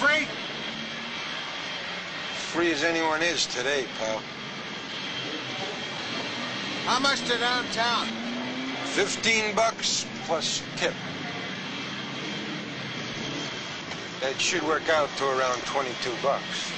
free? Free as anyone is today, pal. How much to downtown? $15 plus tip. That should work out to around $22.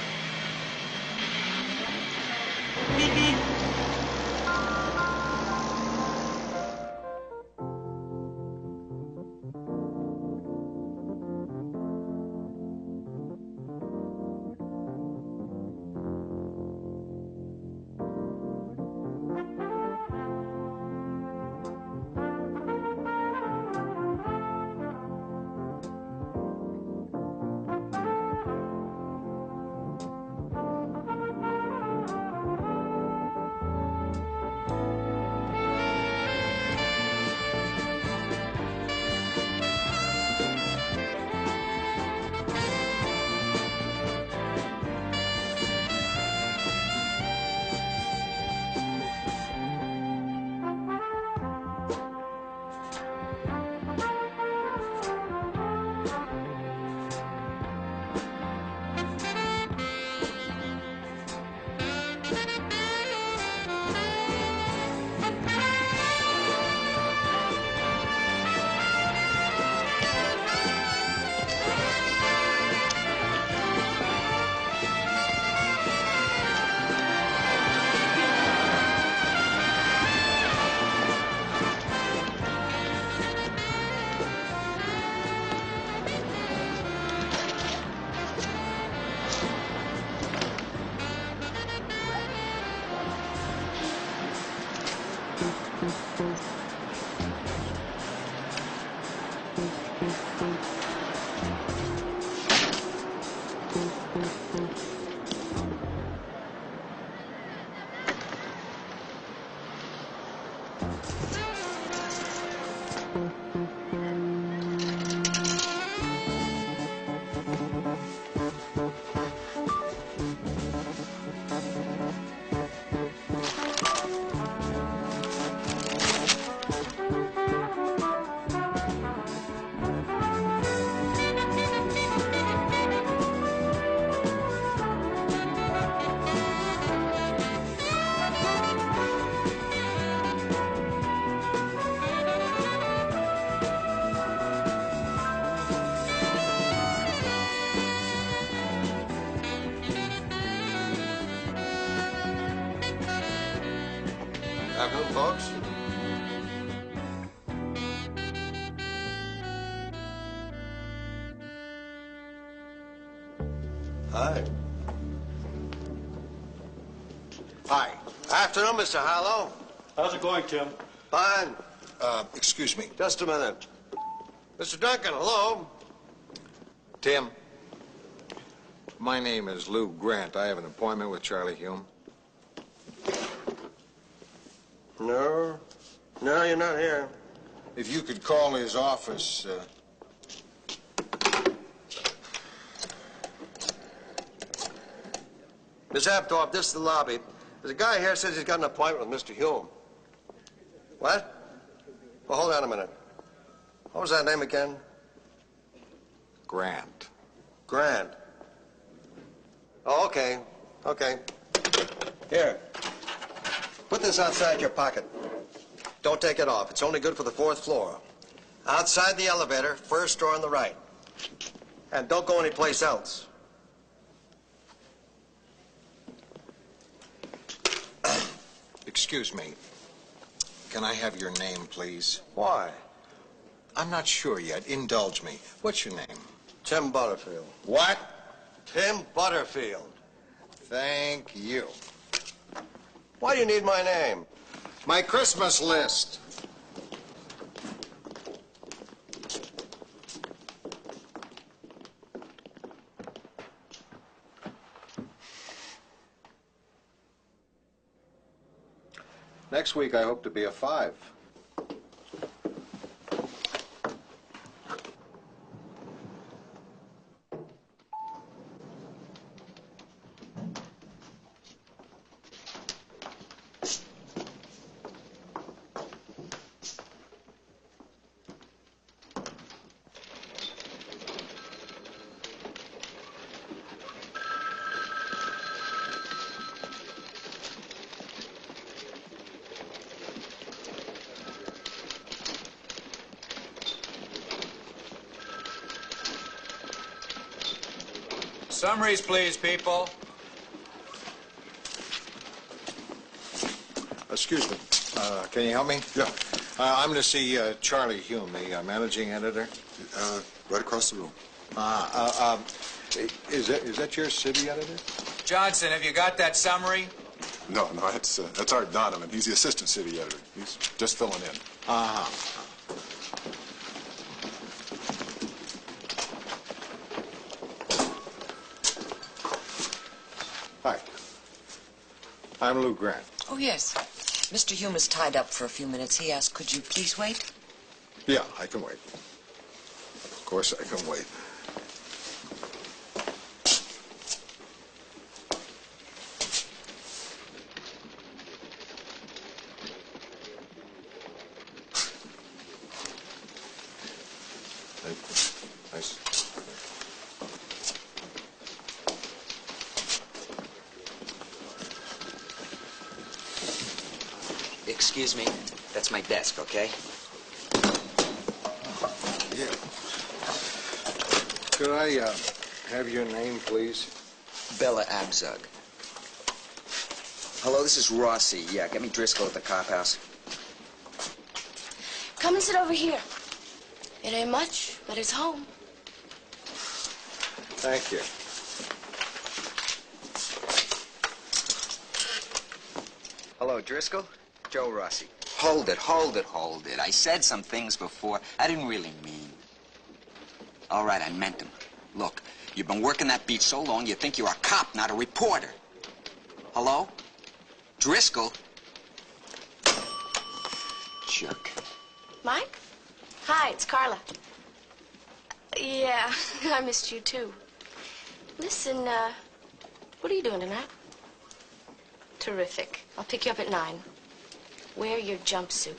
Afternoon, folks. Hi. Hi. Afternoon, Mr. Harlow. How's it going, Tim? Fine. Excuse me. Just a minute. Mr. Duncan, hello. Tim, my name is Lou Grant. I have an appointment with Charlie Hume. No. No, you're not here. If you could call his office, Miss Apthorpe, this is the lobby. There's a guy here says he's got an appointment with Mr. Hume. What? Well, hold on a minute. What was that name again? Grant. Grant. Oh, okay. Okay. Here. Put this outside your pocket. Don't take it off. It's only good for the 4th floor. Outside the elevator, first door on the right. And don't go anyplace else. Excuse me. Can I have your name, please? Why? I'm not sure yet. Indulge me. What's your name? Tim Butterfield. What? Tim Butterfield. Thank you. Why do you need my name? My Christmas list. Next week, I hope to be a 5. Summaries, please, people. Excuse me. Can you help me? Yeah, I'm going to see Charlie Hume, the managing editor. right across the room. Is that your city editor? Johnson, have you got that summary? No, that's Art Donovan. He's the assistant city editor. He's just filling in. Uh-huh. Hi. I'm Lou Grant. Oh, yes. Mr. Hume is tied up for a few minutes. He asked, could you please wait? Yeah, I can wait. Of course I can wait. Nice. Excuse me. That's my desk, okay? Yeah. Could I have your name, please? Bella Abzug. Hello, this is Rossi. Yeah, get me Driscoll at the Cophouse. Come and sit over here. It ain't much, but it's home. Thank you. Hello, Driscoll. Joe Rossi. Hold it, hold it, hold it. I said some things before I didn't really mean. All right, I meant them. Look, you've been working that beat so long you think you're a cop, not a reporter. Hello? Driscoll? Jerk. Mike? Hi, it's Carla. Yeah, I missed you too. Listen, what are you doing tonight? Terrific. I'll pick you up at 9. Wear your jumpsuit.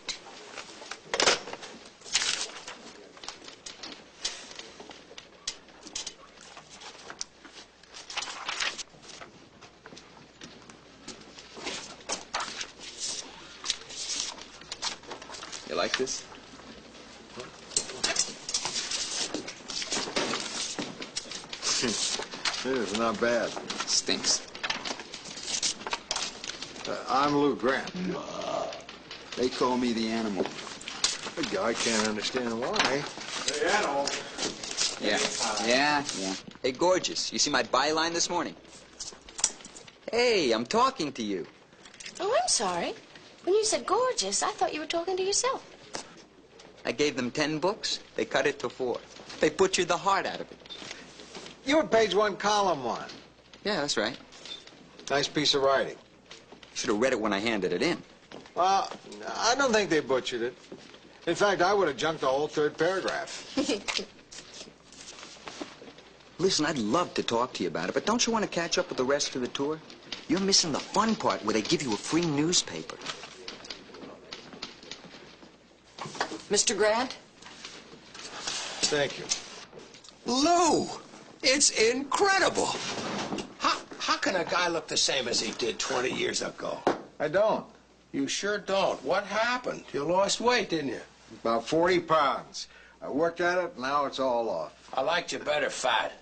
You like this? It is not bad. Stinks. I'm Lou Grant. They call me the animal. I can't understand why. Yeah. Hey, gorgeous. You see my byline this morning? Hey, I'm talking to you. Oh, I'm sorry. When you said gorgeous, I thought you were talking to yourself. I gave them 10 books. They cut it to 4. They butchered the heart out of it. You were page 1, column 1. Yeah, that's right. Nice piece of writing. Should have read it when I handed it in. Well, I don't think they butchered it. In fact, I would have junked the whole 3rd paragraph. Listen, I'd love to talk to you about it, but don't you want to catch up with the rest of the tour? You're missing the fun part where they give you a free newspaper. Mr. Grant? Thank you. Lou, it's incredible. How can a guy look the same as he did 20 years ago? I don't. You sure don't. What happened? You lost weight, didn't you? About 40 pounds. I worked at it, now it's all off. I liked you better fat.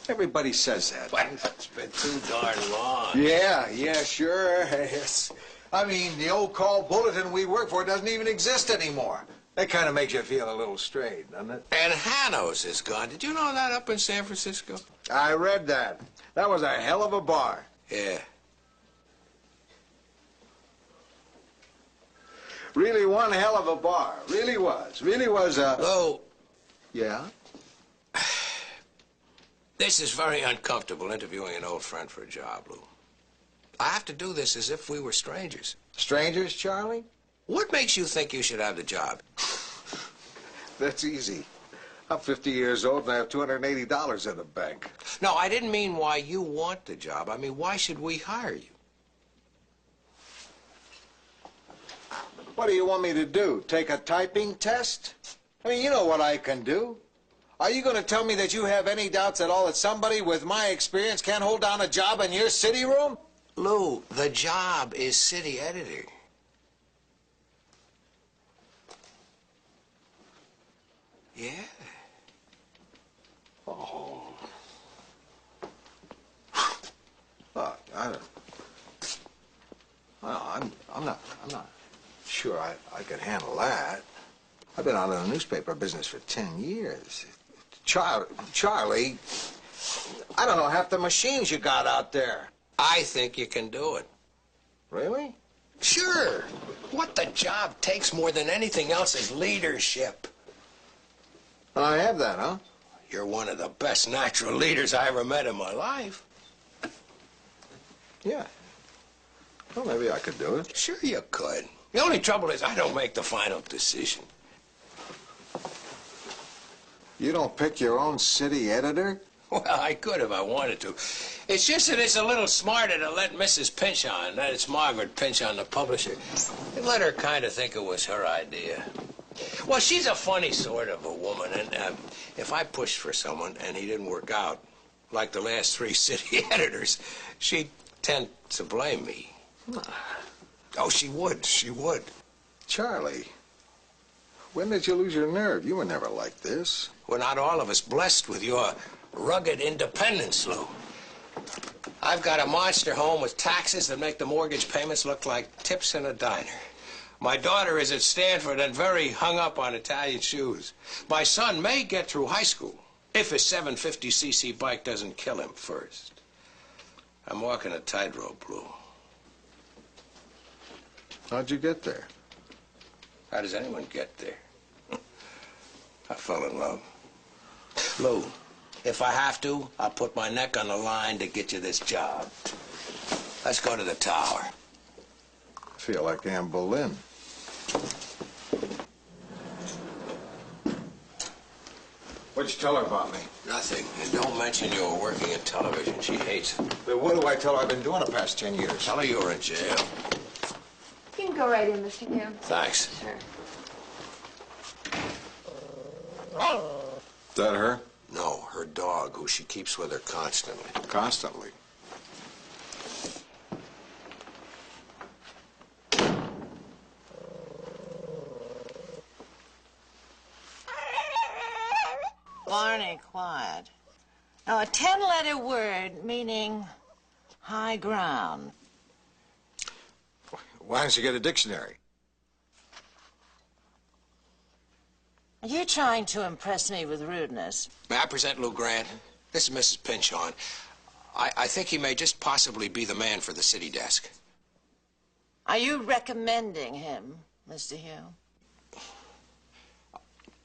Everybody says that. But it's been too darn long. Yeah, sure. Yes. I mean, the old call bulletin we work for doesn't even exist anymore. That kind of makes you feel a little strayed, doesn't it? And Hanno's is gone. Did you know that up in San Francisco? I read that. That was a hell of a bar. Yeah. Really one hell of a bar. Really was. Really was a... Lou, Yeah? this is very uncomfortable interviewing an old friend for a job, Lou. I have to do this as if we were strangers. Strangers, Charlie? What makes you think you should have the job? That's easy. I'm 50 years old and I have $280 in the bank. No, I didn't mean why you want the job. I mean, why should we hire you? What do you want me to do? Take a typing test? I mean, you know what I can do. Are you going to tell me that you have any doubts at all that somebody with my experience can't hold down a job in your city room? Lou, the job is city editor. Yeah. Oh. Sure, I could handle that. I've been out in the newspaper business for 10 years. Charlie, I don't know half the machines you got out there. I think you can do it. Really? Sure. What the job takes more than anything else is leadership. I have that, huh? You're one of the best natural leaders I ever met in my life. Yeah. Well, maybe I could do it. Sure you could. The only trouble is I don't make the final decision. You don't pick your own city editor? Well, I could if I wanted to. It's just that it's a little smarter to let Mrs. Pinchon, that it's Margaret Pinchon, the publisher, let her kind of think it was her idea. Well, she's a funny sort of a woman, and if I pushed for someone and he didn't work out, like the last 3 city editors, she'd tend to blame me. Oh, she would. Charlie, when did you lose your nerve? You were never like this. We're not all of us blessed with your rugged independence, Lou. I've got a monster home with taxes that make the mortgage payments look like tips in a diner. My daughter is at Stanford and very hung up on Italian shoes. My son may get through high school if his 750cc bike doesn't kill him first. I'm walking a tightrope, Lou. How'd you get there? How does anyone get there? I fell in love. Lou, if I have to, I'll put my neck on the line to get you this job. Let's go to the tower. I feel like Anne Boleyn. What'd you tell her about me? Nothing. And don't mention you were working in television. She hates it. But what do I tell her I've been doing the past 10 years? Tell her you were in jail. You can go right in, Mr. Hume. Thanks. Sure. Is that her? No, her dog, who she keeps with her constantly. Constantly. Barney, quiet. Now, a 10-letter word meaning high ground. Why don't you get a dictionary? Are you trying to impress me with rudeness? May I present Lou Grant? This is Mrs. Pinchon. I think he may just possibly be the man for the city desk. Are you recommending him, Mr. Hume?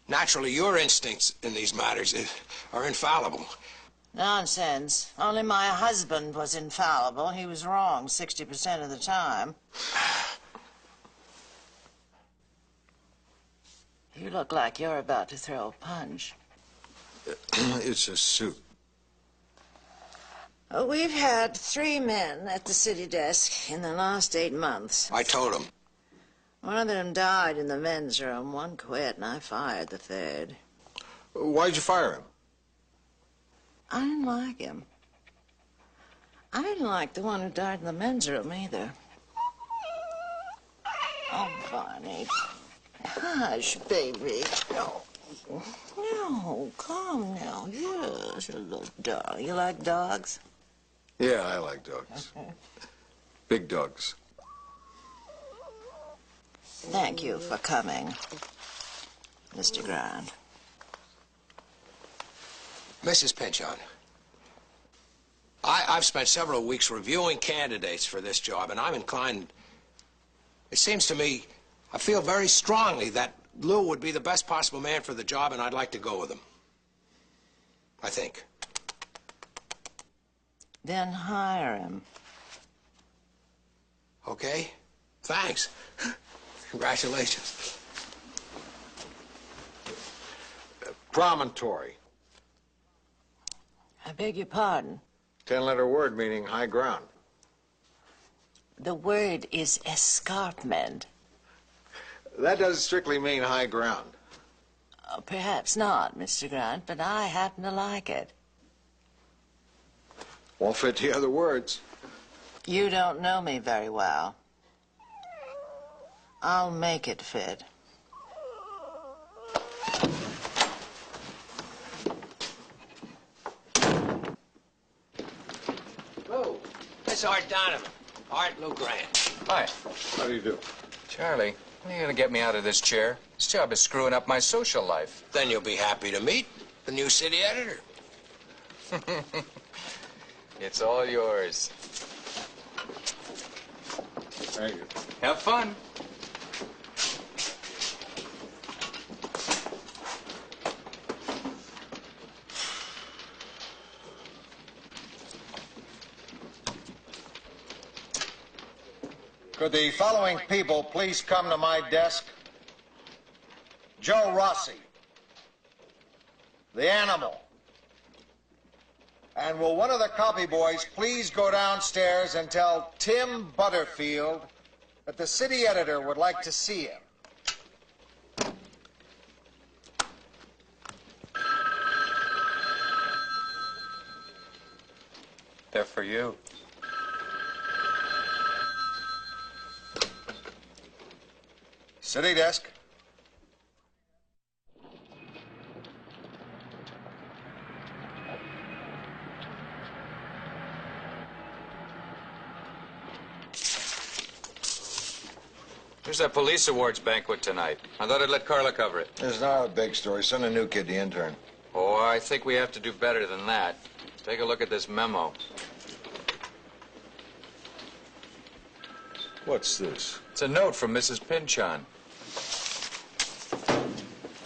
Naturally, your instincts in these matters are infallible. Nonsense. Only my husband was infallible. He was wrong 60% of the time. You look like you're about to throw a punch. It's a suit. We've had 3 men at the city desk in the last 8 months. I told him. One of them died in the men's room. 1 quit, and I fired the 3rd. Why'd you fire him? I didn't like him. I didn't like the one who died in the men's room either. Oh, Barney. Hush, baby. No. No, calm now. Yes, a little dog. You like dogs? Yeah, I like dogs. Big dogs. Thank you for coming, Mr. Grant. Mrs. Pinchon, I've spent several weeks reviewing candidates for this job, and I'm inclined... It seems to me, I feel very strongly that Lou would be the best possible man for the job, and I'd like to go with him. I think. Then hire him. Okay? Thanks. Congratulations. Promontory. I beg your pardon. 10-letter word meaning high ground. The word is escarpment. That doesn't strictly mean high ground. Perhaps not, Mr. Grant, but I happen to like it. Won't fit the other words. You don't know me very well. I'll make it fit. Lou, this is Art Donovan. Art Lou Grant. Hi. How do you do? Charlie, when are you going to get me out of this chair? This job is screwing up my social life. Then you'll be happy to meet the new city editor. It's all yours. Thank you. Have fun. Could the following people please come to my desk? Joe Rossi, the animal. And will one of the copy boys please go downstairs and tell Tim Butterfield that the city editor would like to see him? They're for you. City desk. There's that police awards banquet tonight. I thought I'd let Carla cover it. It's not a big story. Send a new kid, the intern. Oh, I think we have to do better than that. Take a look at this memo. What's this? It's a note from Mrs. Pynchon.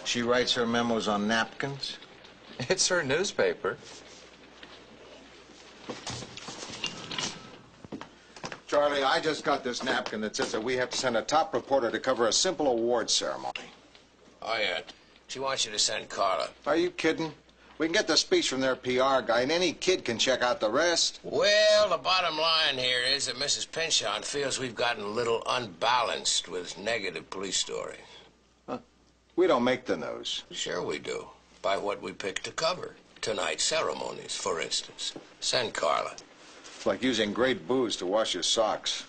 She writes her memos on napkins? It's her newspaper. Charlie, I just got this napkin that says that we have to send a top reporter to cover a simple award ceremony. Oh, yeah. She wants you to send Carla. Are you kidding? We can get the speech from their PR guy, and any kid can check out the rest. Well, the bottom line here is that Mrs. Pynchon feels we've gotten a little unbalanced with negative police stories. Huh? We don't make the news. Sure we do. By what we pick to cover. Tonight's ceremonies, for instance. Send Carla. It's like using great booze to wash your socks.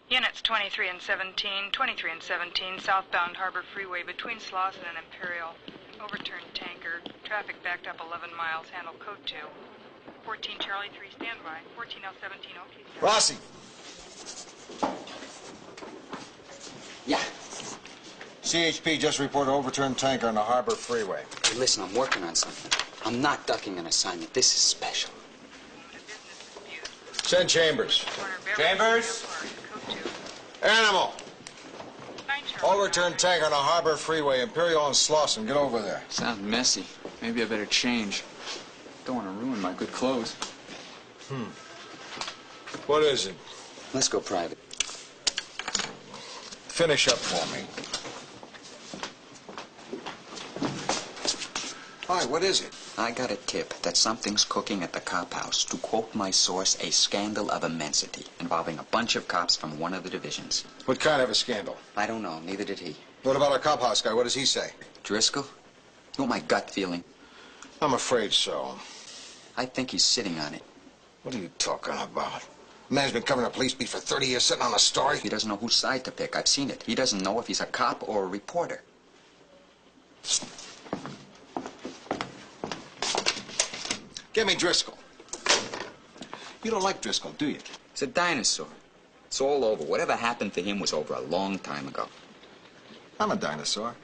Units 23 and 17, 23 and 17, southbound Harbor Freeway between Slauson and Imperial. Overturned tanker. Traffic backed up 11 miles. Handle code 2. 14 Charlie 3 standby. 14L17 OK. Rossi! Yeah. CHP just reported overturned tanker on the Harbor Freeway. Hey, listen, I'm working on something. I'm not ducking an assignment. This is special. Send Chambers. Chambers? Animal! Overturned tanker on the Harbor Freeway, Imperial and Slauson. Get over there. Sounds messy. Maybe I better change. Don't want to ruin my good clothes. What is it? Let's go private. Finish up for me. Hi, what is it? I got a tip that something's cooking at the Cophouse. To quote my source, a scandal of immensity involving a bunch of cops from one of the divisions. What kind of a scandal? I don't know. Neither did he. What about our Cophouse guy? What does he say? Driscoll? You know my gut feeling? I'm afraid so. I think he's sitting on it. What are you talking about? The man's been covering a police beat for 30 years, sitting on a story. He doesn't know whose side to pick. I've seen it. He doesn't know if he's a cop or a reporter. Give me Driscoll. You don't like Driscoll, do you? He's a dinosaur. It's all over. Whatever happened to him was over a long time ago. I'm a dinosaur.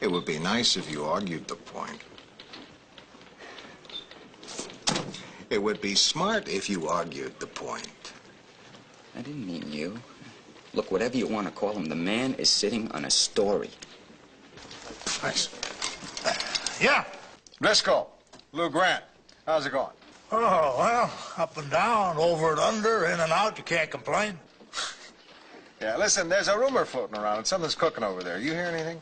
It would be nice if you argued the point. It would be smart if you argued the point. I didn't mean you. Look, whatever you want to call him, the man is sitting on a story. Nice. Yeah. Driscoll, Lou Grant, how's it going? Oh, well, up and down, over and under, in and out, you can't complain. Yeah, listen, there's a rumor floating around and something's cooking over there. You hear anything?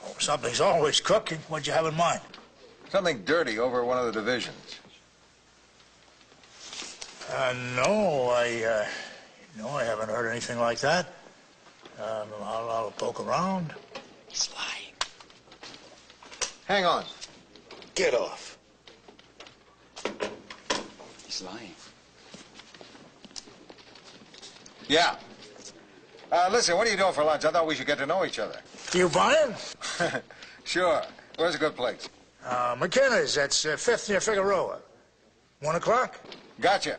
Oh, something's always cooking. What'd you have in mind? Something dirty over one of the divisions. No, I haven't heard anything like that. I'll poke around. He's lying. Hang on. Get off. He's lying. Yeah. Listen, what are you doing for lunch? I thought we should get to know each other. You buying? Sure. Where's a good place? McKenna's. That's 5th near Figueroa. 1 o'clock? Gotcha.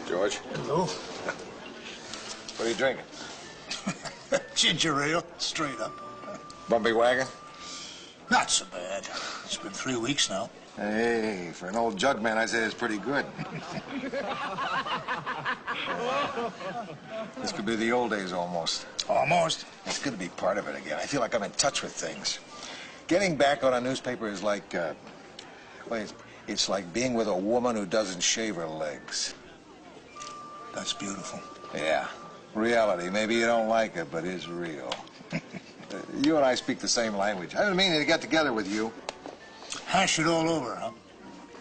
George, Hello? what are you drinking? Ginger ale, straight up. Bumpy wagon? Not so bad. It's been 3 weeks now. Hey, for an old jug man, I'd say it's pretty good. This could be the old days almost. Almost. It's good to be part of it again. I feel like I'm in touch with things. Getting back on a newspaper is like, well, it's like being with a woman who doesn't shave her legs. That's beautiful. Yeah, reality. Maybe you don't like it, but it's real. You and I speak the same language. I didn't mean to get together with you. Hash it all over, huh?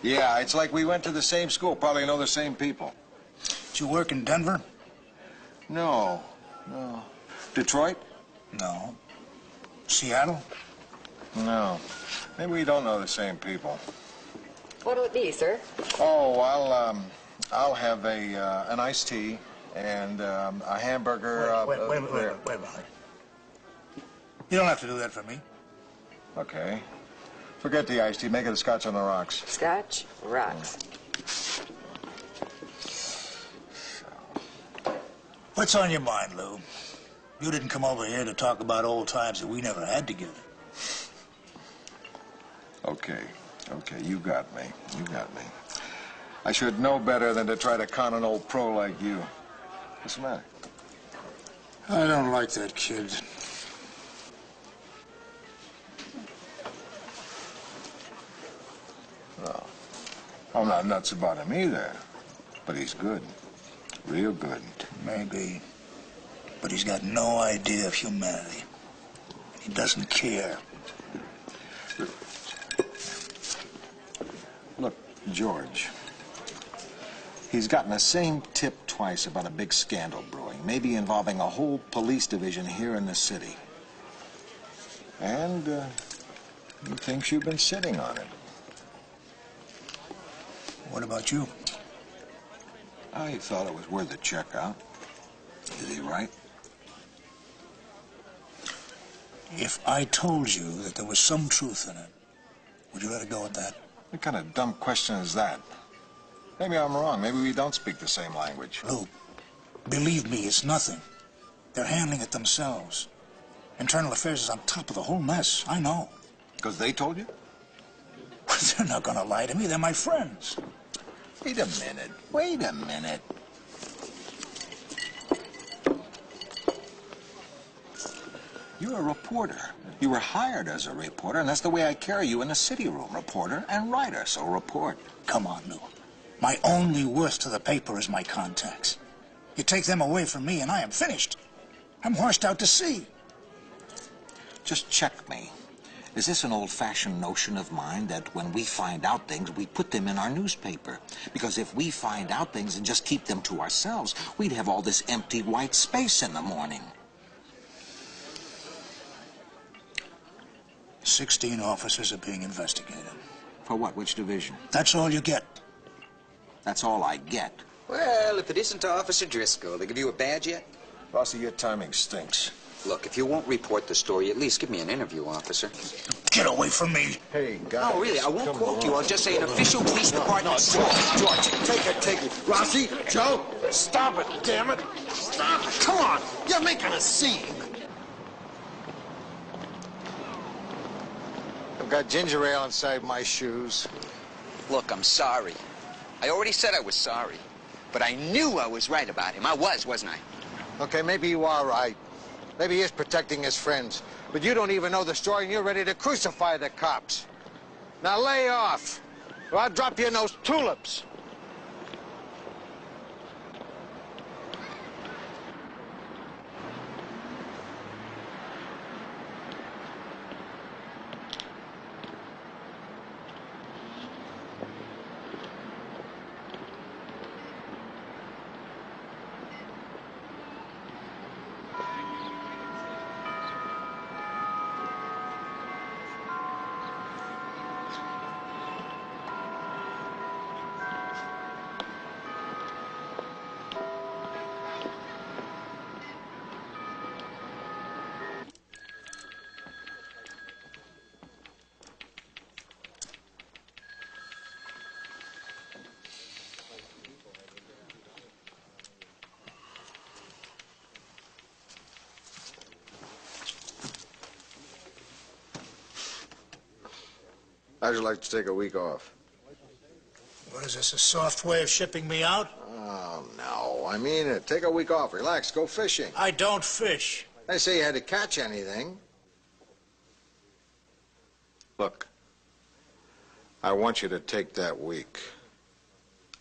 Yeah, it's like we went to the same school, probably know the same people. Did you work in Denver? No. Detroit? No. Seattle? No. Maybe we don't know the same people. What'll it be, sir? Oh, I'll have an iced tea and a hamburger. Wait a minute. You don't have to do that for me. Okay. Forget the iced tea. Make it a scotch on the rocks. Scotch rocks. What's on your mind, Lou? You didn't come over here to talk about old times that we never had together. Okay, you got me. I should know better than to try to con an old pro like you. What's the matter? I don't like that kid. No. I'm not nuts about him either. But he's good. Real good. Maybe. But he's got no idea of humanity. He doesn't care. Look, George. He's gotten the same tip twice about a big scandal brewing, maybe involving a whole police division here in the city. And he thinks you've been sitting on it. What about you? I thought it was worth a check out. Is he right? If I told you that there was some truth in it, would you let it go at that? What kind of dumb question is that? Maybe I'm wrong. Maybe we don't speak the same language. Lou, believe me, it's nothing. They're handling it themselves. Internal Affairs is on top of the whole mess. I know. Because they told you? They're not going to lie to me. They're my friends. Wait a minute. You're a reporter. You were hired as a reporter, and that's the way I carry you in the city room. Reporter and writer, so report. Come on, Lou. My only worth to the paper is my contacts. You take them away from me, and I am finished. I'm washed out to sea. Just check me. Is this an old-fashioned notion of mine that when we find out things, we put them in our newspaper? Because if we find out things and just keep them to ourselves, we'd have all this empty white space in the morning. 16 officers are being investigated. For what? Which division? That's all you get. That's all I get. Well, if it isn't Officer Driscoll, they give you a badge yet? Bossy, your timing stinks. Look, if you won't report the story, at least give me an interview, officer. Get away from me. Hey, guys. No, really, I won't quote you. I'll just say an official police department. George, take it. Rossi, Joe, stop it, damn it. Stop it. Come on, you're making a scene. I've got ginger ale inside my shoes. Look, I'm sorry. I already said I was sorry. But I knew I was right about him. I was, wasn't I? Okay, maybe you are right. Maybe he is protecting his friends. But you don't even know the story, and you're ready to crucify the cops. Now lay off, or I'll drop you in those tulips. How'd you like to take a week off? What is this, a soft way of shipping me out? Oh, no. I mean it. Take a week off. Relax. Go fishing. I don't fish. I say you had to catch anything. Look, I want you to take that week.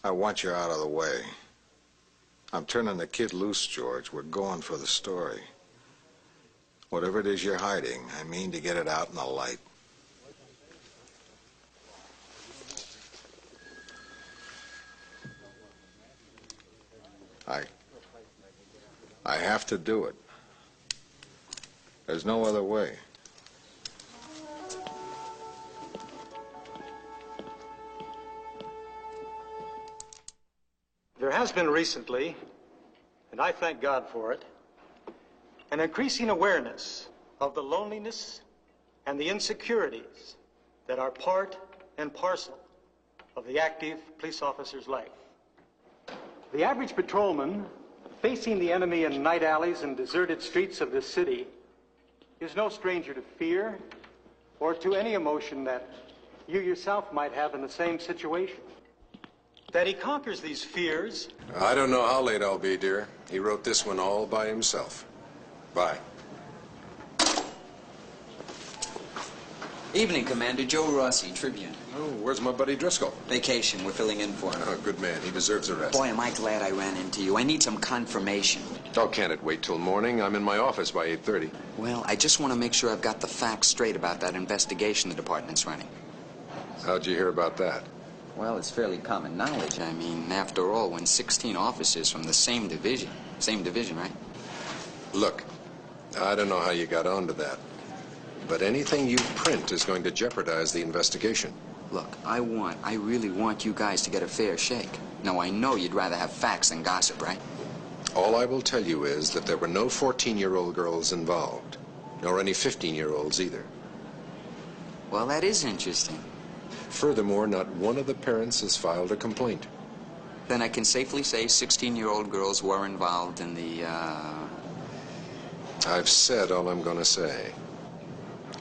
I want you out of the way. I'm turning the kid loose, George. We're going for the story. Whatever it is you're hiding, I mean to get it out in the light. I have to do it. There's no other way. There has been recently, and I thank God for it, an increasing awareness of the loneliness and the insecurities that are part and parcel of the active police officer's life. The average patrolman facing the enemy in night alleys and deserted streets of this city is no stranger to fear or to any emotion that you yourself might have in the same situation. That he conquers these fears. I don't know how late I'll be, dear. He wrote this one all by himself. Bye. Evening, Commander. Joe Rossi, Tribune. Oh, where's my buddy Driscoll? Vacation. We're filling in for him. Oh, good man. He deserves a rest. Boy, am I glad I ran into you. I need some confirmation. Oh, can't it wait till morning? I'm in my office by 8:30. Well, I just want to make sure I've got the facts straight about that investigation the department's running. How'd you hear about that? Well, it's fairly common knowledge. I mean, after all, when 16 officers from the same division, right? Look, I don't know how you got onto that, but anything you print is going to jeopardize the investigation. Look, I really want you guys to get a fair shake. Now, I know you'd rather have facts than gossip, right? All I will tell you is that there were no 14-year-old girls involved, nor any 15-year-olds either. Well, that is interesting. Furthermore, not one of the parents has filed a complaint. Then I can safely say 16-year-old girls were involved in the, I've said all I'm going to say.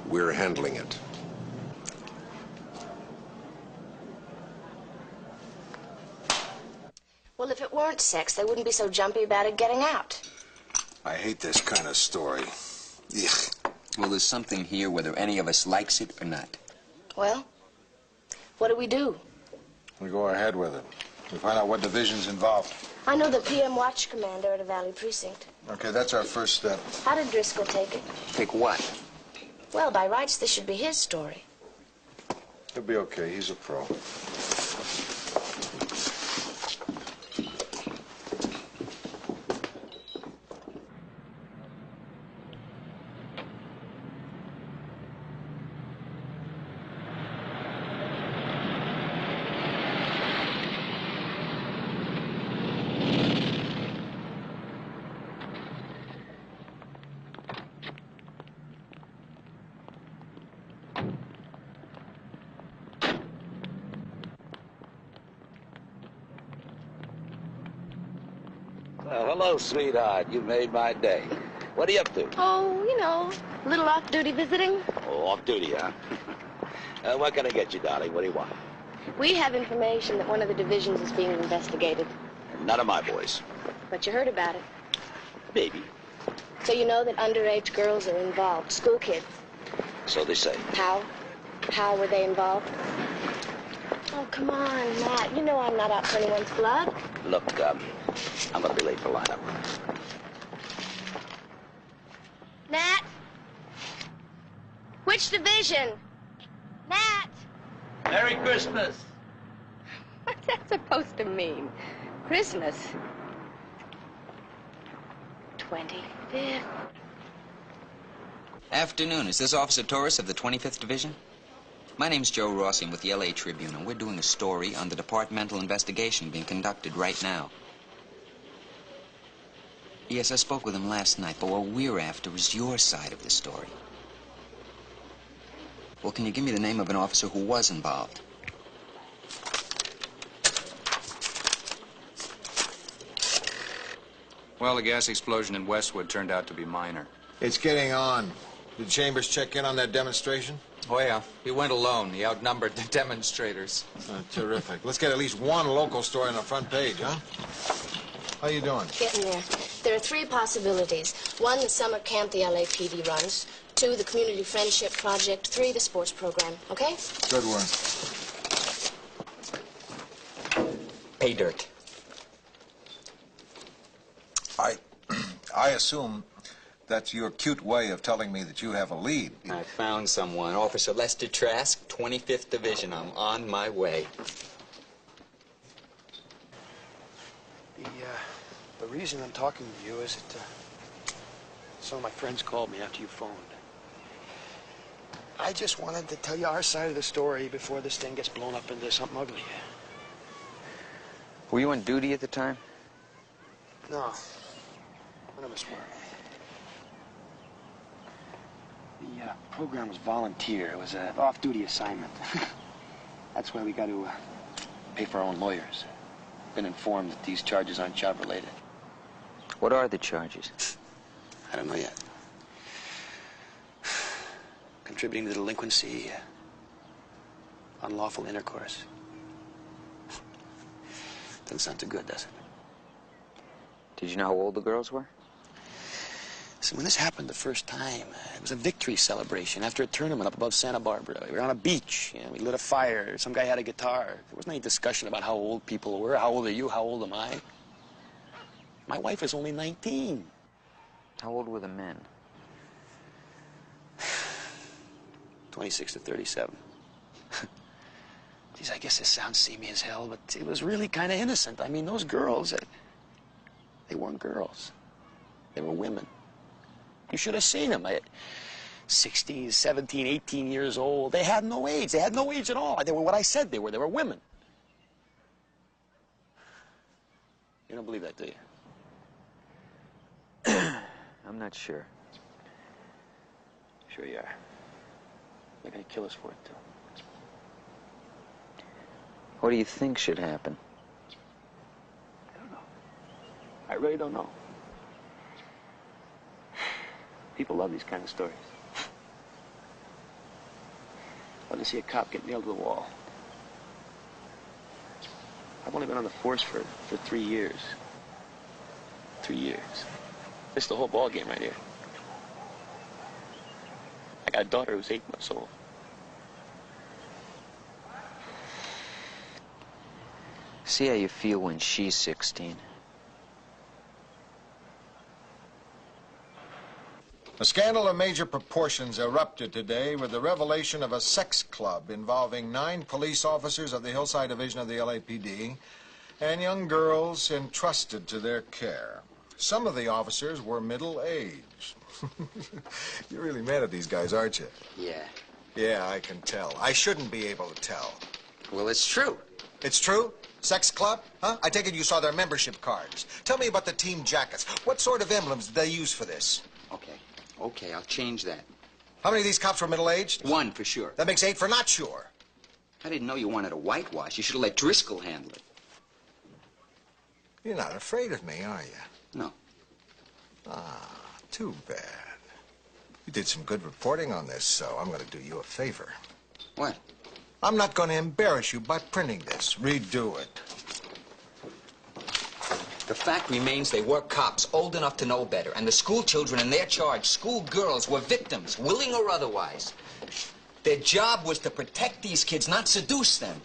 We're handling it. Well, if it weren't sex, they wouldn't be so jumpy about it getting out. I hate this kind of story. Ugh. Well, there's something here whether any of us likes it or not. Well, what do we do? We go ahead with it. We find out what division's involved. I know the PM watch commander at a Valley precinct. Okay, that's our first step. How did Driscoll take it? Take what? Well, by rights, this should be his story. He'll be okay. He's a pro. Hello, sweetheart. You made my day. What are you up to? Oh, you know, a little off-duty visiting. Oh, off duty, huh? What can I get you, darling? What do you want? We have information that one of the divisions is being investigated. None of my boys. But you heard about it. Maybe. So you know that underage girls are involved, school kids. So they say. How? How were they involved? Oh, come on, Matt. You know I'm not out for anyone's blood. Look, I'm gonna be late for lineup. Nat? Which division? Nat? Merry Christmas. What's that supposed to mean? Christmas? 25th. Afternoon. Is this Officer Torres of the 25th Division? My name's Joe Rossi. I'm with the L.A. Tribune, and we're doing a story on the departmental investigation being conducted right now. Yes, I spoke with him last night, but what we're after is your side of the story. Well, can you give me the name of an officer who was involved? Well, the gas explosion in Westwood turned out to be minor. It's getting on. Did Chambers check in on that demonstration? Oh, yeah. He went alone. He outnumbered the demonstrators. Terrific. Let's get at least one local story on the front page, huh? How you doing? Getting there. There are 3 possibilities. 1, the summer camp the LAPD runs. 2, the community friendship project. 3, the sports program. Okay? Good work. Pay dirt. I assume that's your cute way of telling me that you have a lead. I found someone. Officer Lester Trask, 25th Division. I'm on my way. The reason I'm talking to you is that some of my friends called me after you phoned. I just wanted to tell you our side of the story before this thing gets blown up into something ugly. Were you on duty at the time? No. None of us were. The program was volunteer. It was an off-duty assignment. That's why we got to pay for our own lawyers. Been informed that these charges aren't job-related. What are the charges? I don't know yet. Contributing to delinquency, unlawful intercourse. Doesn't sound too good, does it? Did you know how old the girls were? So when this happened the first time, it was a victory celebration after a tournament up above Santa Barbara. We were on a beach, we lit a fire. Some guy had a guitar. There wasn't any discussion about how old people were. How old are you? How old am I? My wife is only 19. How old were the men? 26 to 37. Geez, I guess this sounds seamy as hell, but it was really kind of innocent. I mean, those girls, they weren't girls. They were women. You should have seen them. 16, 17, 18 years old. They had no age. They had no age at all. They were what I said they were. They were women. You don't believe that, do you? I'm not sure. Sure you are. They're going to kill us for it, too. What do you think should happen? I don't know. I really don't know. People love these kind of stories. Love to see a cop get nailed to the wall. I've only been on the force for 3 years. 3 years. This is the whole ball game right here. I got a daughter who's 8 months old. See how you feel when she's 16. A scandal of major proportions erupted today with the revelation of a sex club involving 9 police officers of the Hillside Division of the LAPD and young girls entrusted to their care. Some of the officers were middle-aged. You're really mad at these guys, aren't you? Yeah. Yeah, I can tell. I shouldn't be able to tell. Well, it's true. It's true? Sex club? Huh? I take it you saw their membership cards. Tell me about the team jackets. What sort of emblems did they use for this? Okay, I'll change that. How many of these cops were middle-aged? 1 for sure. That makes 8 for not sure. I didn't know you wanted a whitewash. You should have let Driscoll handle it. You're not afraid of me, are you? No. Ah, too bad. You did some good reporting on this, so I'm going to do you a favor. What? I'm not going to embarrass you by printing this. Redo it. The fact remains they were cops, old enough to know better, and the school children in their charge, school girls, were victims, willing or otherwise. Their job was to protect these kids, not seduce them.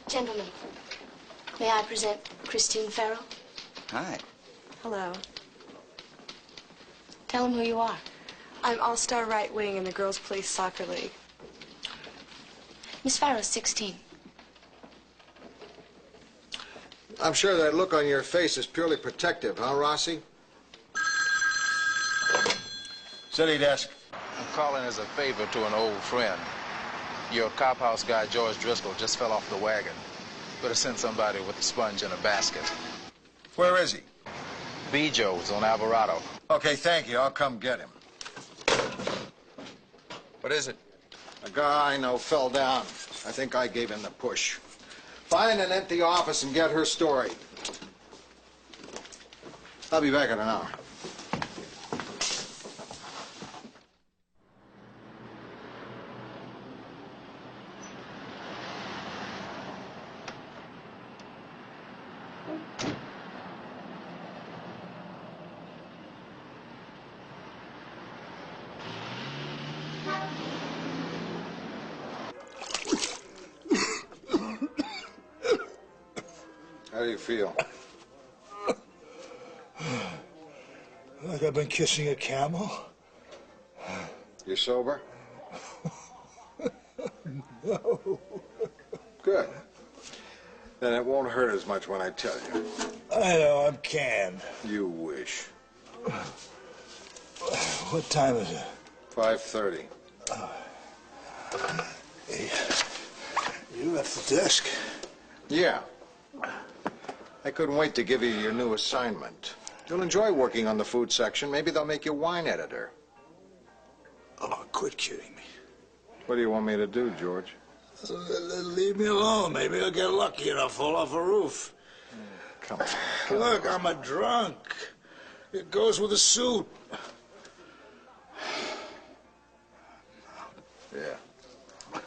Gentlemen, may I present Christine Farrell? Hi. Hello. Tell them who you are. I'm all-star right wing in the Girls Police Soccer League. Miss Farrell's 16. I'm sure that look on your face is purely protective, huh, Rossi? City desk. I'm calling as a favor to an old friend. Your Cophouse guy, George Driscoll, just fell off the wagon. Better send somebody with a sponge and a basket. Where is he? B. Joe's on Alvarado. Okay, thank you. I'll come get him. What is it? A guy I know fell down. I think I gave him the push. Find an empty office and get her story. I'll be back in an hour. do you feel? Like I've been kissing a camel? You sober? No. Good. Then it won't hurt as much when I tell you. I know, I'm canned. You wish. What time is it? 5:30. Hey, you left the desk? Yeah. I couldn't wait to give you your new assignment. You'll enjoy working on the food section. Maybe they'll make you wine editor. Oh, quit kidding me. What do you want me to do, George? Leave me alone. Maybe I'll get lucky and I'll fall off a roof. Come on. Look, I'm a drunk. It goes with a suit. Yeah.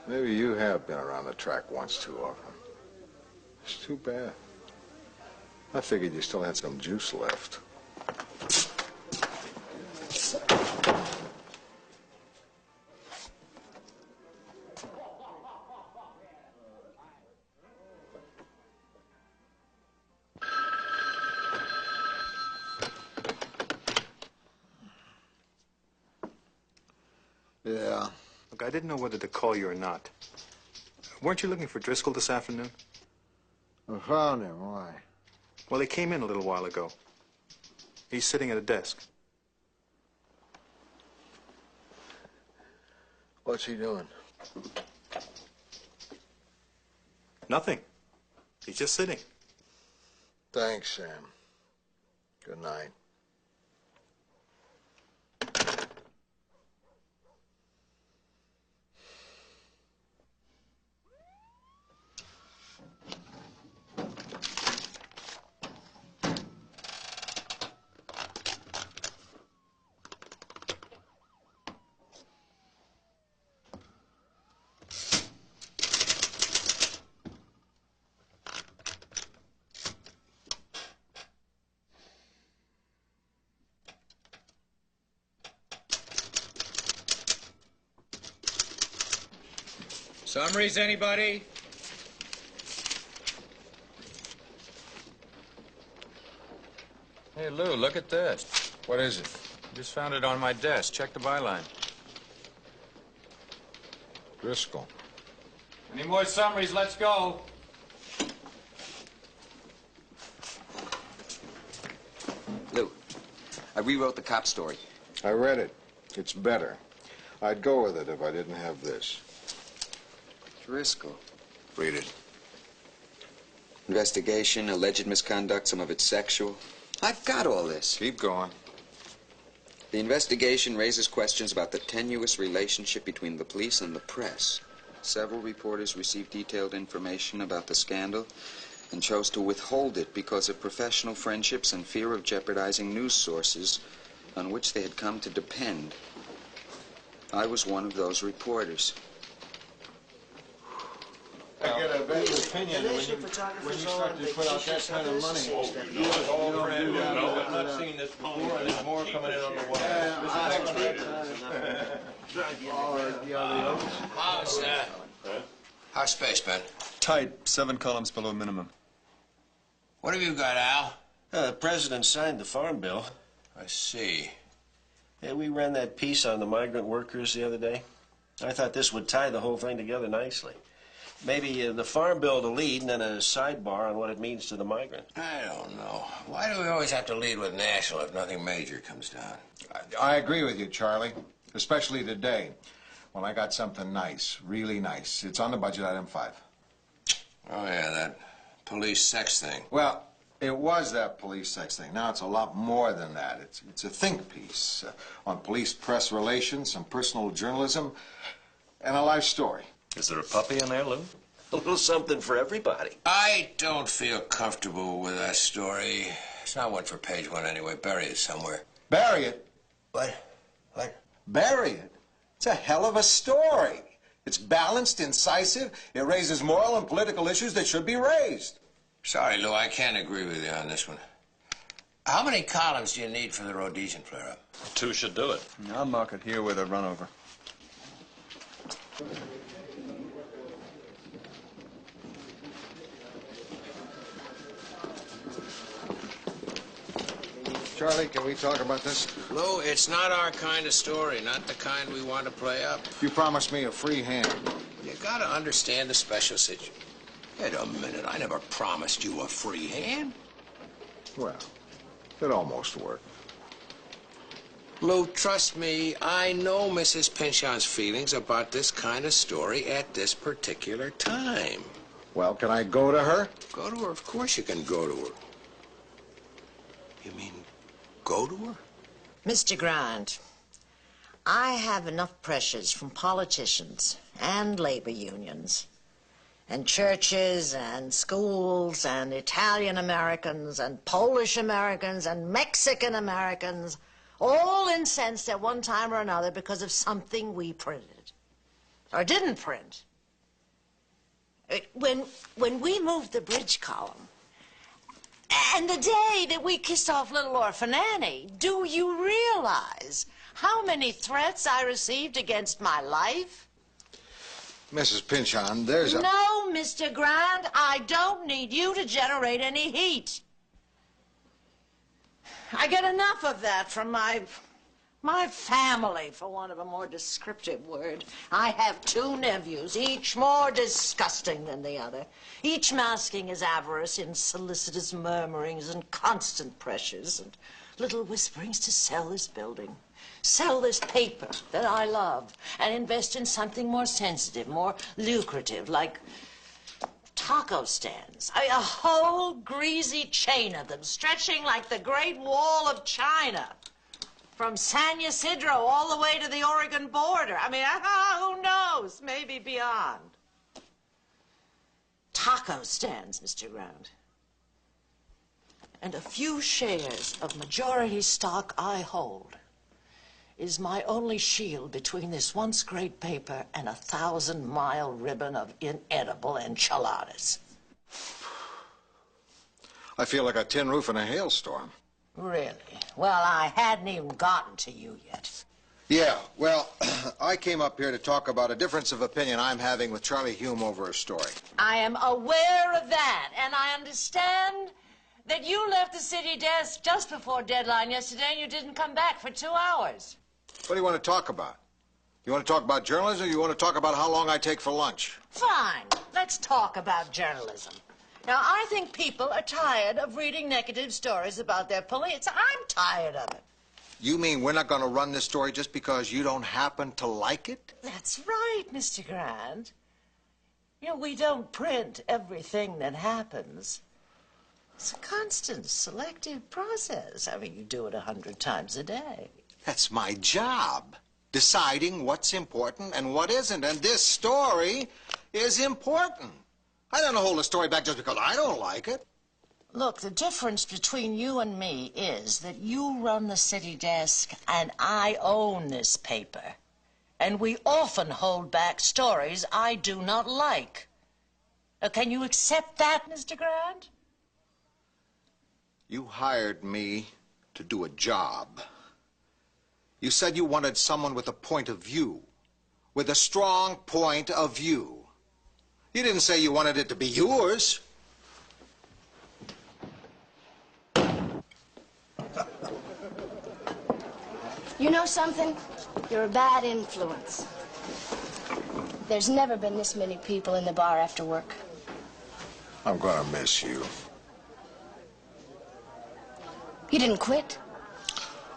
Maybe you have been around the track once too often. It's too bad. I figured you still had some juice left. Yeah. Look, I didn't know whether to call you or not. Weren't you looking for Driscoll this afternoon? I found him. Why? Well, he came in a little while ago. He's sitting at a desk. What's he doing? Nothing. He's just sitting. Thanks, Sam. Good night. Summaries, anybody? Hey, Lou, look at this. What is it? Just found it on my desk. Check the byline. Driscoll. Any more summaries? Let's go. Lou, I rewrote the cop story. I read it. It's better. I'd go with it if I didn't have this. Driscoll. Read it. Investigation, alleged misconduct, some of it sexual. I've got all this. Keep going. The investigation raises questions about the tenuous relationship between the police and the press. Several reporters received detailed information about the scandal and chose to withhold it because of professional friendships and fear of jeopardizing news sources on which they had come to depend. I was one of those reporters. I get a better opinion when you start to put out that kind of money. I've not seen this before, and there's more coming in on the wire. How's space, Ben? Tight, 7 columns below minimum. What have you got, Al? The president signed the farm bill. I see. Yeah, we ran that piece on the migrant workers the other day. I thought this would tie the whole thing together nicely. Maybe the farm bill to lead and then a sidebar on what it means to the migrant. I don't know. Why do we always have to lead with national if nothing major comes down? I agree with you, Charlie. Especially today, when I got something nice, really nice. It's on the budget item 5. Oh, yeah, that police sex thing. Well, it was that police sex thing. Now it's a lot more than that. It's a think piece on police-press relations, some personal journalism, and a life story. Is there a puppy in there, Lou? A little something for everybody. I don't feel comfortable with that story. It's not one for page 1 anyway. Bury it somewhere. Bury it? What? Bury it? It's a hell of a story. It's balanced, incisive. It raises moral and political issues that should be raised. Sorry, Lou, I can't agree with you on this one. How many columns do you need for the Rhodesian flare-up? 2 should do it. I'll mark it here with a runover. Charlie, can we talk about this? Lou, it's not our kind of story, not the kind we want to play up. You promised me a free hand. You gotta understand the special situation. Wait a minute, I never promised you a free hand. Well, it almost worked. Lou, trust me, I know Mrs. Pynchon's feelings about this kind of story at this particular time. Well, can I go to her? Go to her? Of course you can go to her. You mean go to her? Mr. Grant, I have enough pressures from politicians and labor unions and churches and schools and Italian Americans and Polish Americans and Mexican Americans, all incensed at one time or another because of something we printed or didn't print. When we moved the bridge column, and the day that we kissed off little orphan Annie, do you realize how many threats I received against my life? Mrs. Pynchon, there's a... No, Mr. Grant, I don't need you to generate any heat. I get enough of that from my family, for want of a more descriptive word. I have 2 nephews, each more disgusting than the other, each masking his avarice in solicitous murmurings and constant pressures and little whisperings to sell this building, sell this paper that I love, and invest in something more sensitive, more lucrative, like taco stands. A whole greasy chain of them, stretching like the Great Wall of China, from San Ysidro all the way to the Oregon border. I mean, who knows? Maybe beyond. Taco stands, Mr. Grant. And a few shares of majority stock I hold is my only shield between this once great paper and a 1,000-mile ribbon of inedible enchiladas. I feel like a tin roof in a hailstorm. Really? Well, I hadn't even gotten to you yet. Yeah, well, I came up here to talk about a difference of opinion I'm having with Charlie Hume over a story. I am aware of that, and I understand that you left the city desk just before deadline yesterday and you didn't come back for 2 hours. What do you want to talk about? You want to talk about journalism, or you want to talk about how long I take for lunch? Fine. Let's talk about journalism. Now, I think people are tired of reading negative stories about their police. I'm tired of it. You mean we're not going to run this story just because you don't happen to like it? That's right, Mr. Grant. You know, we don't print everything that happens. It's a constant, selective process. I mean, you do it 100 times a day. That's my job, deciding what's important and what isn't. And this story is important. I don't hold a story back just because I don't like it. Look, the difference between you and me is that you run the city desk and I own this paper. And we often hold back stories I do not like. Now, can you accept that, Mr. Grant? You hired me to do a job. You said you wanted someone with a point of view, with a strong point of view. You didn't say you wanted it to be yours. You know something? You're a bad influence. There's never been this many people in the bar after work. I'm gonna miss you. You didn't quit?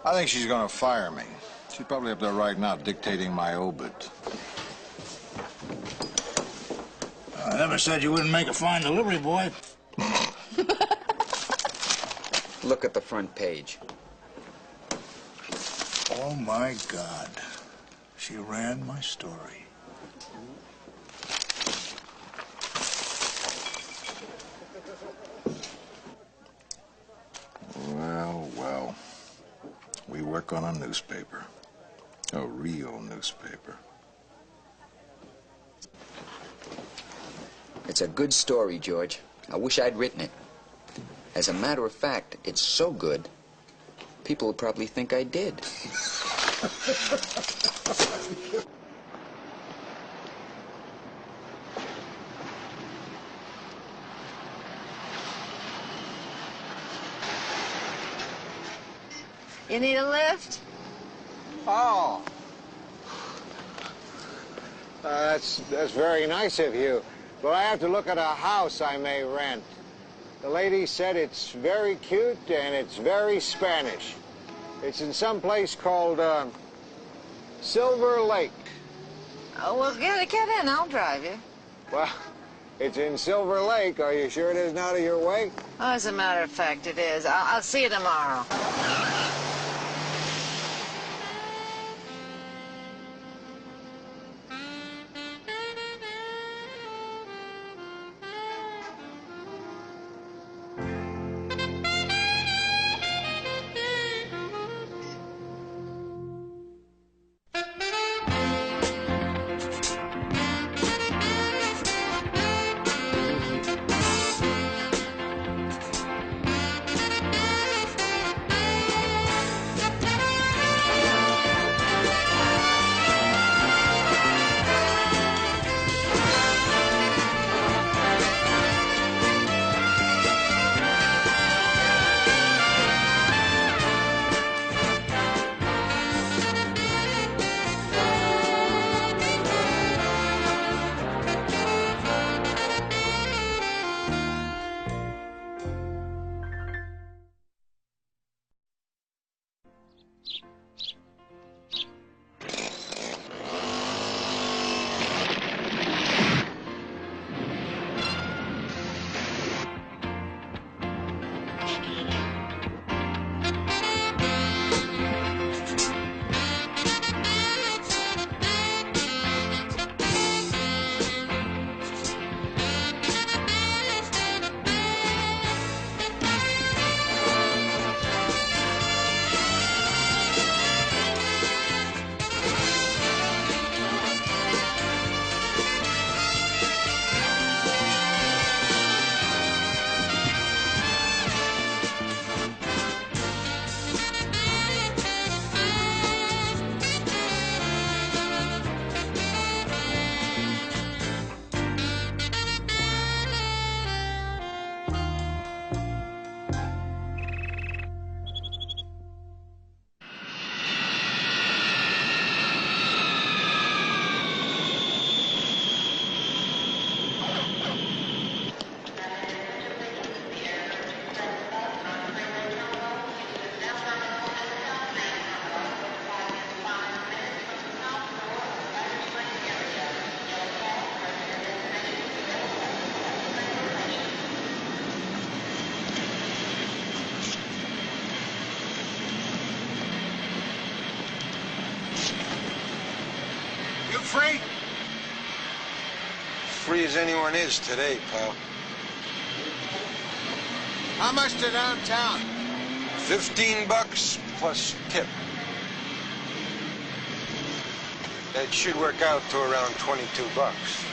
I think she's gonna fire me. She's probably up there right now dictating my obit. I never said you wouldn't make a fine delivery boy. Look at the front page. Oh, my God. She ran my story. Well, well. We work on a newspaper. A real newspaper. It's a good story, George. I wish I'd written it. As a matter of fact, it's so good, people will probably think I did. You need a lift? Oh. That's very nice of you. But I have to look at a house I may rent. The lady said it's very cute and it's very Spanish. It's in some place called Silver Lake. Oh, well, get in. I'll drive you. Well, it's in Silver Lake. Are you sure it isn't out of your way? Oh, as a matter of fact, it is. I'll see you tomorrow. Free? Free as anyone is today, pal. How much to downtown? $15 plus tip. That should work out to around $22.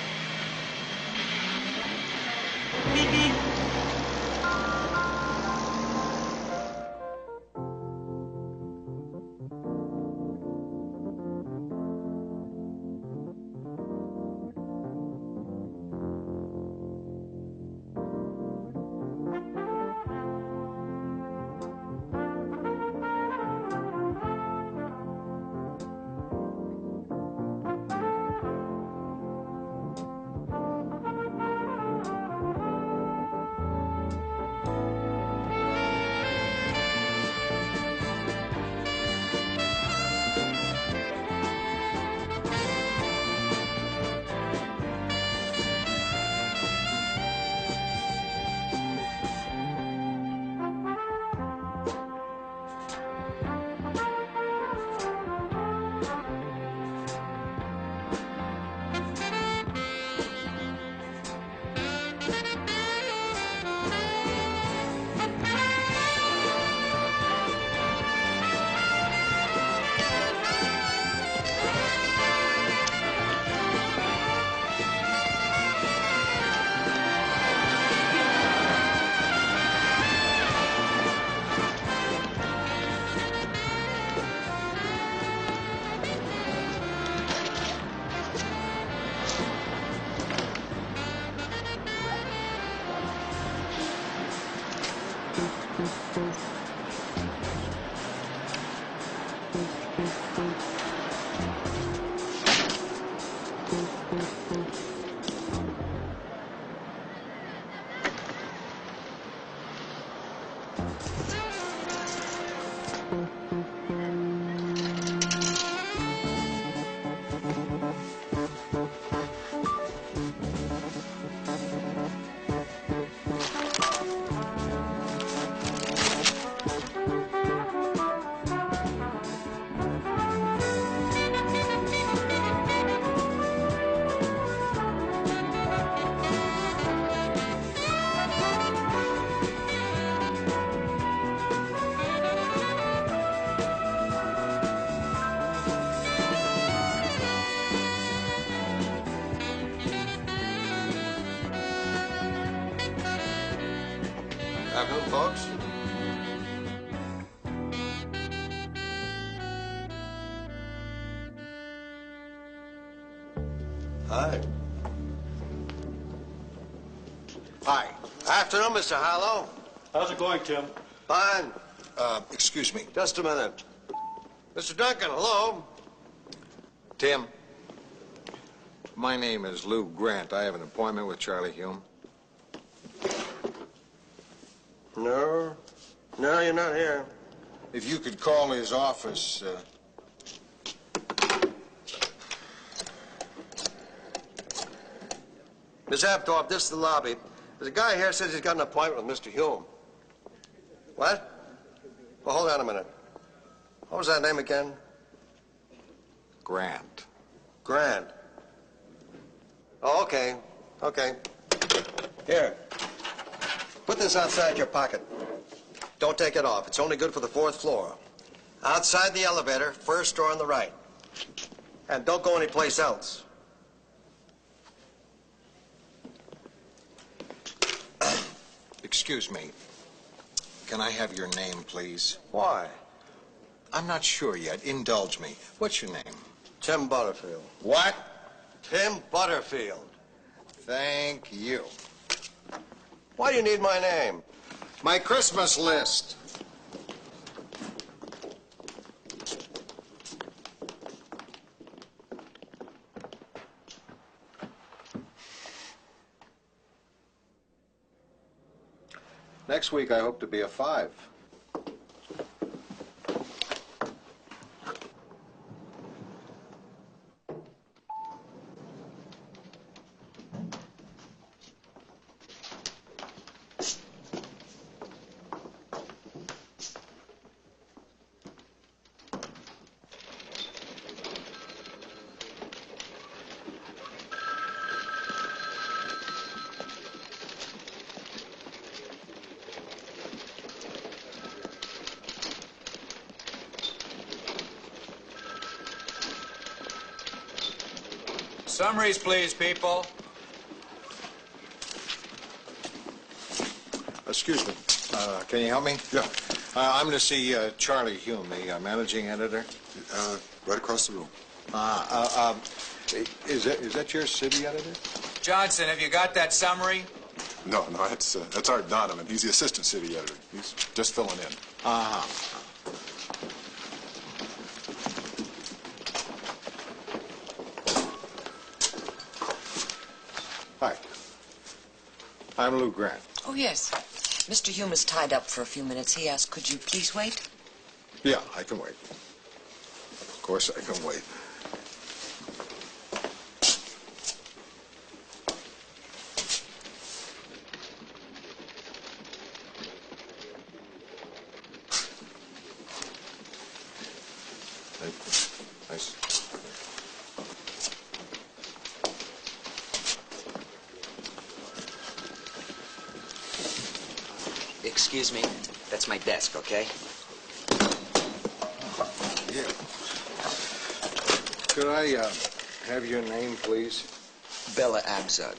Afternoon, folks. Hi. Hi. Afternoon, Mr. Harlow. How's it going, Tim? Fine. Excuse me. Just a minute. Mr. Duncan, hello. Tim, my name is Lou Grant. I have an appointment with Charlie Hume. No. No, you're not here. If you could call his office, Miss Apthorpe, this is the lobby. There's a guy here says he's got an appointment with Mr. Hume. What? Well, hold on a minute. What was that name again? Grant. Grant. Oh, okay. Okay. Here. Put this outside your pocket. Don't take it off. It's only good for the 4th floor. Outside the elevator, first door on the right. And don't go anyplace else. Excuse me. Can I have your name, please? Why? I'm not sure yet. Indulge me. What's your name? Tim Butterfield. What? Tim Butterfield. Thank you. Why do you need my name? My Christmas list. Next week, I hope to be a 5. Summaries, please, people. Excuse me. Can you help me? Yeah. I'm going to see Charlie Hume, the managing editor. Right across the room. Is that your city editor? Johnson, have you got that summary? No, that's Art Donovan. He's the assistant city editor. He's just filling in. Uh-huh. Hi. I'm Lou Grant. Oh, yes. Mr. Hume is tied up for a few minutes. He asked, could you please wait? Yeah, I can wait. Of course I can wait. Nice. Excuse me. That's my desk, okay? Yeah. Could I have your name, please? Bella Abzug.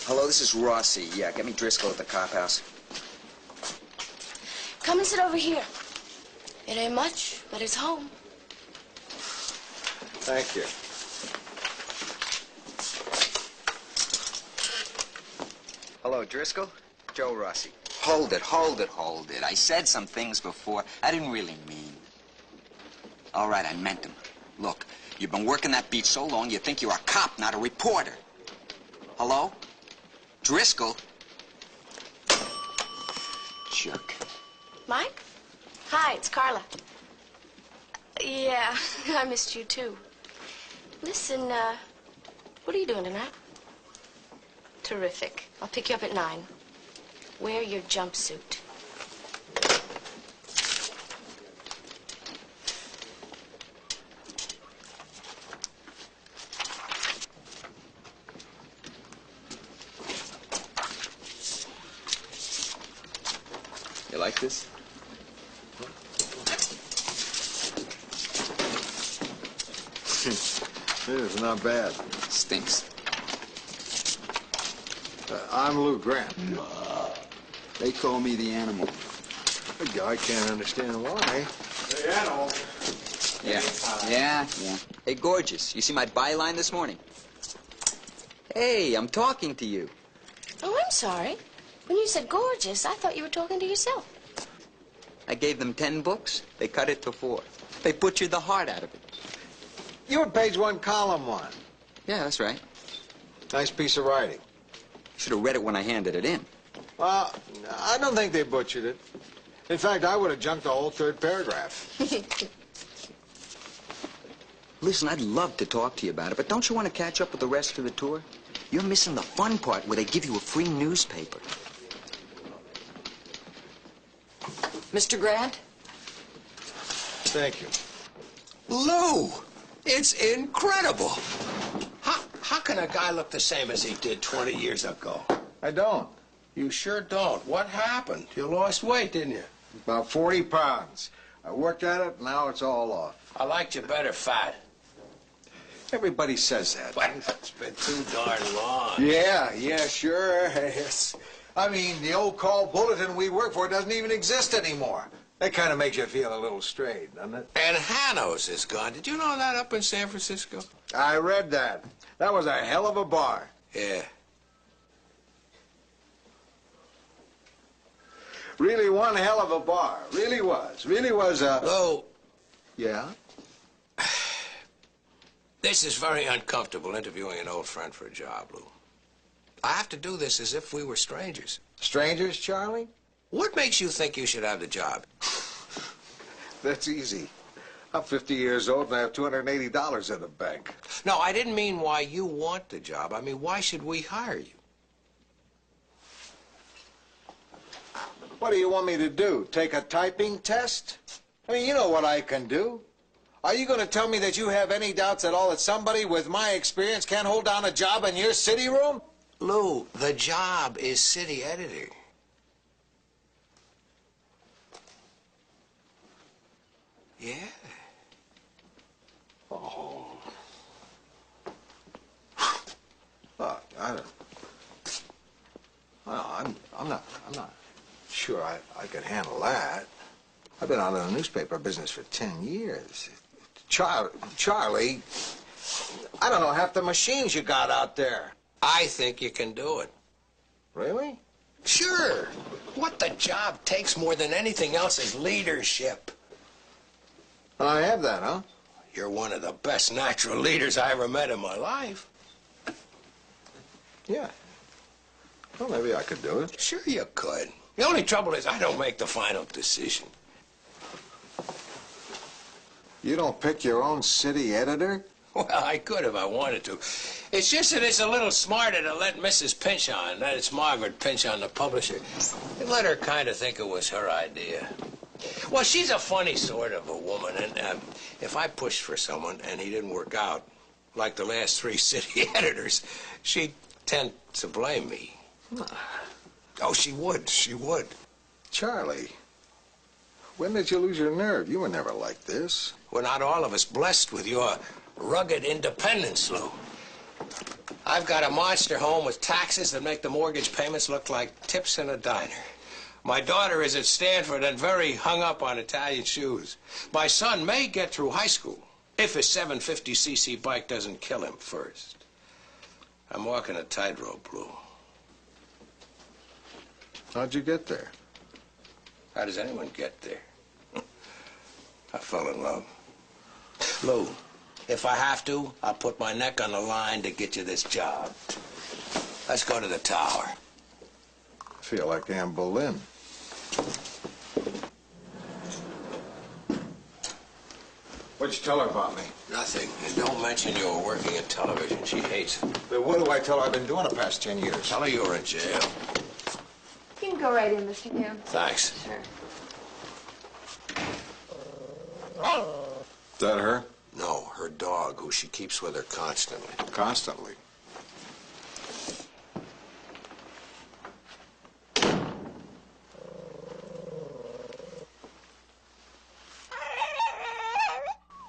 Hello, this is Rossi. Yeah, get me Driscoll at the Cophouse. Come and sit over here. It ain't much, but it's home. Thank you. Hello, Driscoll. Joe Rossi. Hold it, hold it, hold it. I said some things before I didn't really mean. All right, I meant them. Look, You've been working that beat so long you think you're a cop, not a reporter. Hello? Driscoll? Jerk. Mike? Hi, it's Carla. Yeah, I missed you too. Listen, what are you doing tonight? Terrific. I'll pick you up at 9. Wear your jumpsuit. You like this? It is not bad. Stinks. I'm Lou Grant. They call me the animal. I can't understand why. The animal? Yeah. Hey, gorgeous. You see my byline this morning? Hey, I'm talking to you. Oh, I'm sorry. When you said gorgeous, I thought you were talking to yourself. I gave them 10 books. They cut it to 4. They butchered the heart out of it. You were page 1, column 1. Yeah, that's right. Nice piece of writing. Should have read it when I handed it in. Well, I don't think they butchered it. In fact, I would have junked the whole 3rd paragraph. Listen, I'd love to talk to you about it, but don't you want to catch up with the rest of the tour? You're missing the fun part where they give you a free newspaper. Mr. Grant? Thank you. Lou, it's incredible. How can a guy look the same as he did 20 years ago? I don't. You sure don't. What happened? You lost weight, didn't you? About 40 pounds. I worked at it, now it's all off. I liked you better fat. Everybody says that. But it's been too darn long. Yeah, sure. Yes. I mean, the old call bulletin we work for doesn't even exist anymore. That kind of makes you feel a little strayed, doesn't it? And Hanno's is gone. Did you know that up in San Francisco? I read that. That was a hell of a bar. Yeah. Really one hell of a bar. Really was. Really was a... Lou. Yeah? This is very uncomfortable, interviewing an old friend for a job, Lou. I have to do this as if we were strangers. Strangers, Charlie? What makes you think you should have the job? That's easy. I'm 50 years old and I have $280 in the bank. No, I didn't mean why you want the job. I mean, why should we hire you? What do you want me to do? Take a typing test? I mean, you know what I can do. Are you going to tell me that you have any doubts at all that somebody with my experience can't hold down a job in your city room? Lou, the job is city editor. Yeah. Oh. Look, I'm not sure I could handle that. I've been out of the newspaper business for 10 years. Charlie, I don't know half the machines you got out there. I think you can do it. Really? Sure. What the job takes more than anything else is leadership. I have that, huh? You're one of the best natural leaders I ever met in my life. Yeah. Well, maybe I could do it. Sure you could. The only trouble is I don't make the final decision. You don't pick your own city editor? Well, I could if I wanted to. It's just that it's a little smarter to let Mrs. Pinchon, that it's Margaret Pinchon, the publisher, let her kind of think it was her idea. Well, she's a funny sort of a woman, and if I pushed for someone and he didn't work out, like the last 3 city editors, she'd tend to blame me. Oh, she would. Charlie, when did you lose your nerve? You were never like this. We're not all of us blessed with your rugged independence, Lou. I've got a monster home with taxes that make the mortgage payments look like tips in a diner. My daughter is at Stanford and very hung up on Italian shoes. My son may get through high school if his 750cc bike doesn't kill him first. I'm walking a tightrope, Lou. How'd you get there? How does anyone get there? I fell in love. Lou, If I have to, I'll put my neck on the line to get you this job. Let's go to the tower. I feel like Anne Boleyn. What'd you tell her about me? Nothing. And don't mention you were working in television. She hates it. But what do I tell her I've been doing the past 10 years? Tell her you were in jail. You can go right in, Mr. Hume. Thanks. Sure. Is that her? No, her dog, who she keeps with her constantly. Constantly?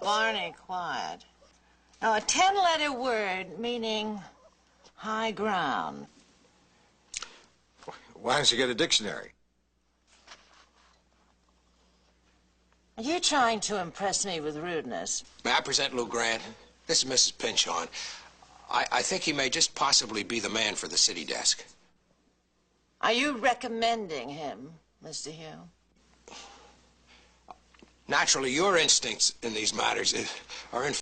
Barney, quiet. Now, a 10-letter word meaning high ground. Why don't you get a dictionary? Are you trying to impress me with rudeness? May I present Lou Grant? This is Mrs. Pinchon. I think he may just possibly be the man for the city desk. Are you recommending him, Mr. Hume? Naturally, your instincts in these matters are in